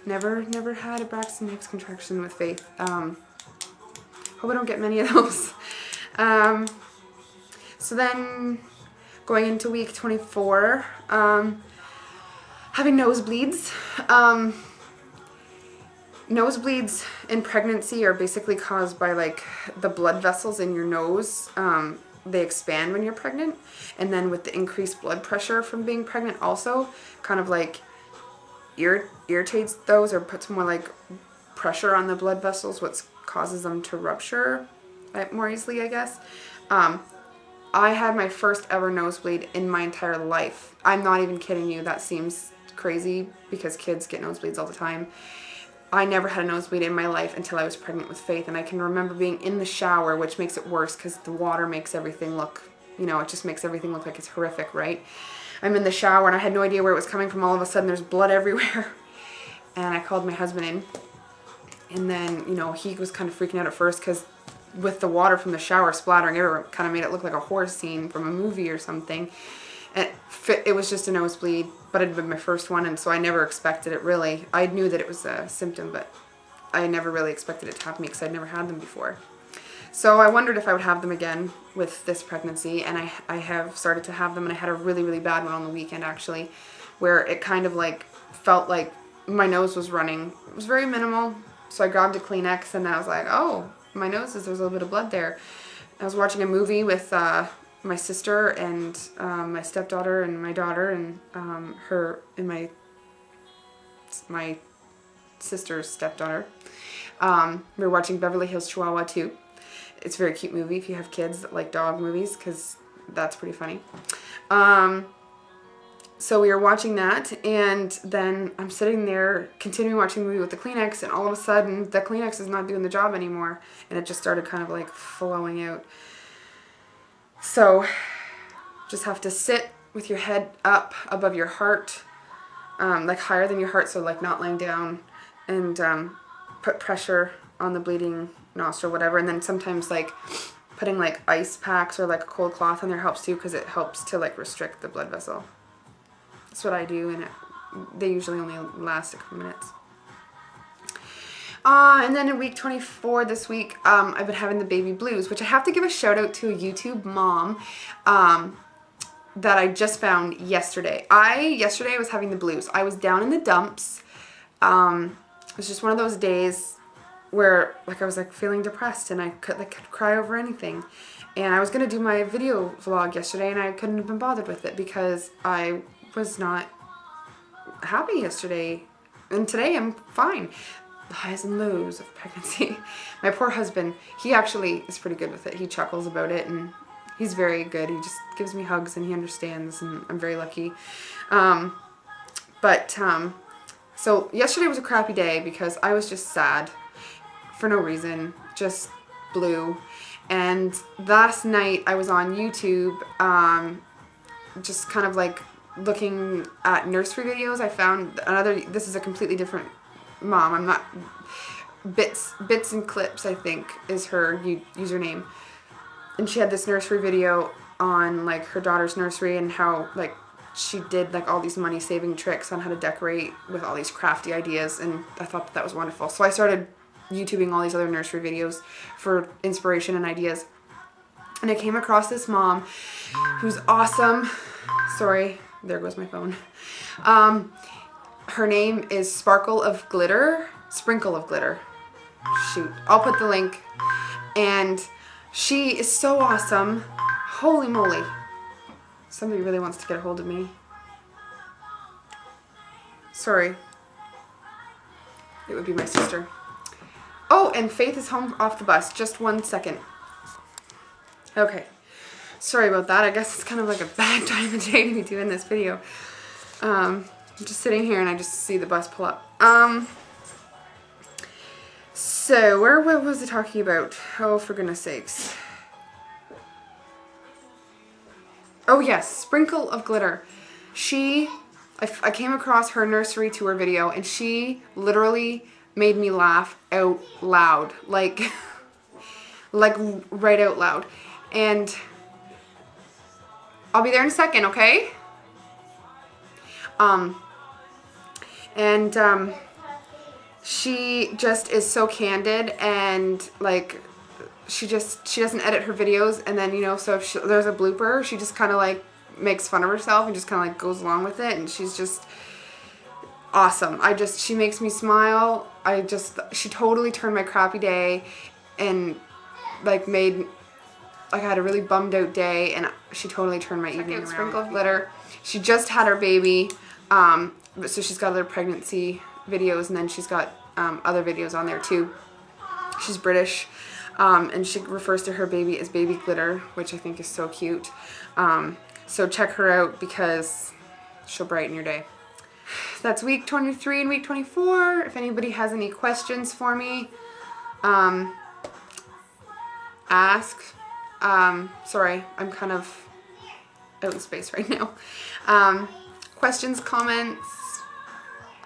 never had a Braxton Hicks contraction with Faith. Hope I don't get many of those. So then going into week 24, having nosebleeds. Nosebleeds in pregnancy are basically caused by like the blood vessels in your nose. They expand when you're pregnant, and then with the increased blood pressure from being pregnant also kind of like irritates those or puts more like pressure on the blood vessels, what causes them to rupture more easily, I guess. I had my first ever nosebleed in my entire life. I'm not even kidding you. That seems crazy because kids get nosebleeds all the time. I never had a nosebleed in my life until I was pregnant with Faith, and I can remember being in the shower, which makes it worse because the water makes everything look, it just makes everything look like it's horrific, right? I'm in the shower and I had no idea where it was coming from. All of a sudden there's blood everywhere. And I called my husband in, and then, he was kind of freaking out at first because with the water from the shower splattering everywhere, it kind of made it look like a horror scene from a movie or something. And it was just a nosebleed, but it had been my first one, and so I never expected it, really. I knew that it was a symptom, but I never really expected it to happen to me because I'd never had them before. So I wondered if I would have them again with this pregnancy, and I have started to have them, and I had a really, really bad one on the weekend, actually, where it kind of like felt like my nose was running. It was very minimal, so I grabbed a Kleenex, and I was like, oh, my nose there's a little bit of blood there. I was watching a movie with my sister and my stepdaughter and my daughter and my sister's stepdaughter. We were watching Beverly Hills Chihuahua 2. It's a very cute movie if you have kids that like dog movies, because that's pretty funny. So we were watching that, and then I'm sitting there continuing watching the movie with the Kleenex, and all of a sudden the Kleenex is not doing the job anymore, and it just started kind of like flowing out. So just have to sit with your head up above your heart, like higher than your heart, so like not laying down, and put pressure on the bleeding nostril, whatever. And then sometimes like putting like ice packs or like a cold cloth on there helps too, because it helps to like restrict the blood vessel. That's what I do, and they usually only last a couple minutes. And then in week 24 this week, I've been having the baby blues, which I have to give a shout out to a YouTube mom that I just found yesterday. Yesterday I was having the blues. I was down in the dumps. It was just one of those days where like I was like feeling depressed, and I could cry over anything. And I was going to do my video vlog yesterday, and I couldn't have been bothered with it because I was not happy yesterday. And today I'm fine. The highs and lows of pregnancy. My poor husband, he actually is pretty good with it. He chuckles about it, and he's very good. He just gives me hugs, and he understands, and I'm very lucky. So yesterday was a crappy day because I was just sad for no reason, just blue. And last night I was on YouTube, just kind of like looking at nursery videos. I found this is a completely different mom. I'm not, Bits and Clips, I think, is her username. And she had this nursery video on like her daughter's nursery and how like she did like all these money saving tricks on how to decorate with all these crafty ideas, and I thought that was wonderful. So I started YouTubing all these other nursery videos for inspiration and ideas. And I came across this mom who's awesome. Sorry, there goes my phone. Her name is Sprinkle of Glitter. Shoot, I'll put the link. And she is so awesome. Holy moly. Somebody really wants to get a hold of me. Sorry. It would be my sister. Oh, and Faith is home off the bus. Just 1 second. Okay. Sorry about that. I guess it's kind of like a bad time of day to be doing this video. I'm just sitting here and I just see the bus pull up. So, what was I talking about? Oh, for goodness sakes. Oh yes, Sprinkle of Glitter. I came across her nursery tour video, and she literally made me laugh out loud. Like right out loud. And I'll be there in a second, okay? she just is so candid, and like she doesn't edit her videos, and then, you know, so if there's a blooper, she just kind of like makes fun of herself and just kind of like goes along with it, and she's just awesome. She makes me smile. She totally turned my crappy day and like made, like I had a really bummed out day, and she totally turned my evening around. Sprinkle Glitter. She just had her baby, so she's got other pregnancy videos, and then she's got other videos on there too. She's British, and she refers to her baby as Baby Glitter, which I think is so cute. So check her out because she'll brighten your day. That's week 23 and week 24. If anybody has any questions for me, ask. Sorry, I'm kind of out in space right now. Questions, comments,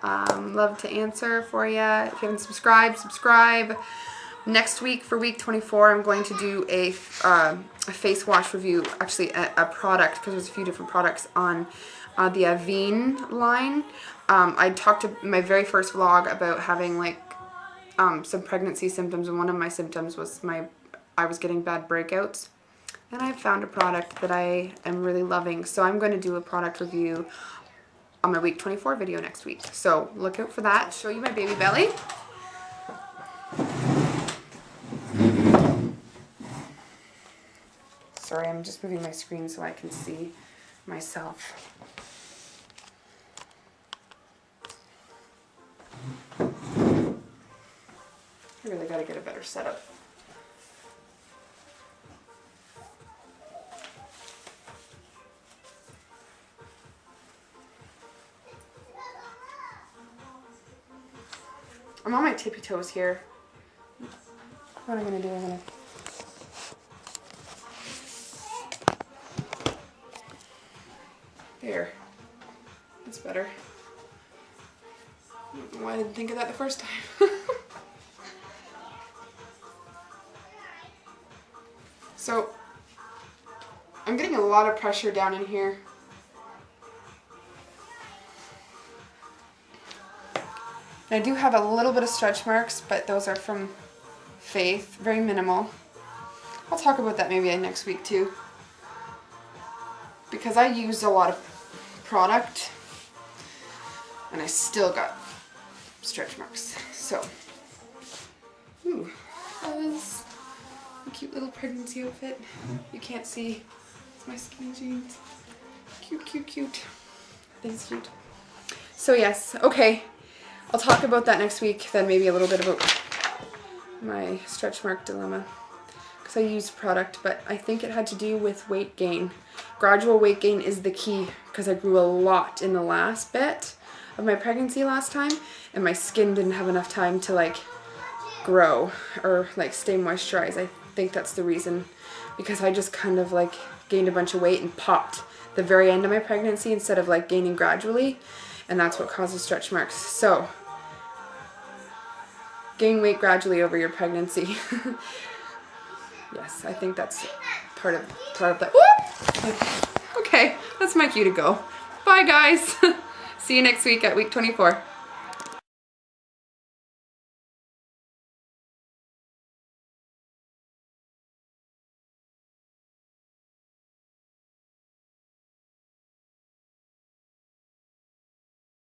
love to answer for you. If you haven't subscribed, subscribe. Next week for week 24, I'm going to do a face wash review, actually a product, because there's a few different products on the Avene line. I talked to my very first vlog about having like some pregnancy symptoms, and one of my symptoms was I was getting bad breakouts, and I found a product that I am really loving. So I'm going to do a product review on my week 24 video next week. So look out for that. I'll show you my baby belly. Sorry, I'm just moving my screen so I can see myself. I really gotta get a better setup. I'm on my tippy toes here. What am I gonna do? I'm gonna... There. That's better. I don't know why I didn't think of that the first time. So, I'm getting a lot of pressure down in here. And I do have a little bit of stretch marks, but those are from Faith, very minimal. I'll talk about that maybe next week too, because I used a lot of product and I still got stretch marks. So, ooh, that was a cute little pregnancy outfit. You can't see, it's my skinny jeans. Cute, cute, cute. I think it's cute. So yes, okay. I'll talk about that next week, then maybe a little bit about my stretch mark dilemma, because I used product, but I think it had to do with weight gain. Gradual weight gain is the key, because I grew a lot in the last bit of my pregnancy last time, and my skin didn't have enough time to like grow or like stay moisturized. I think that's the reason, because I just kind of like gained a bunch of weight and popped the very end of my pregnancy instead of like gaining gradually, and that's what causes stretch marks. So gain weight gradually over your pregnancy. Yes, I think that's part of that. Whoop! Okay, that's my cue to go. Bye guys. See you next week at week 24.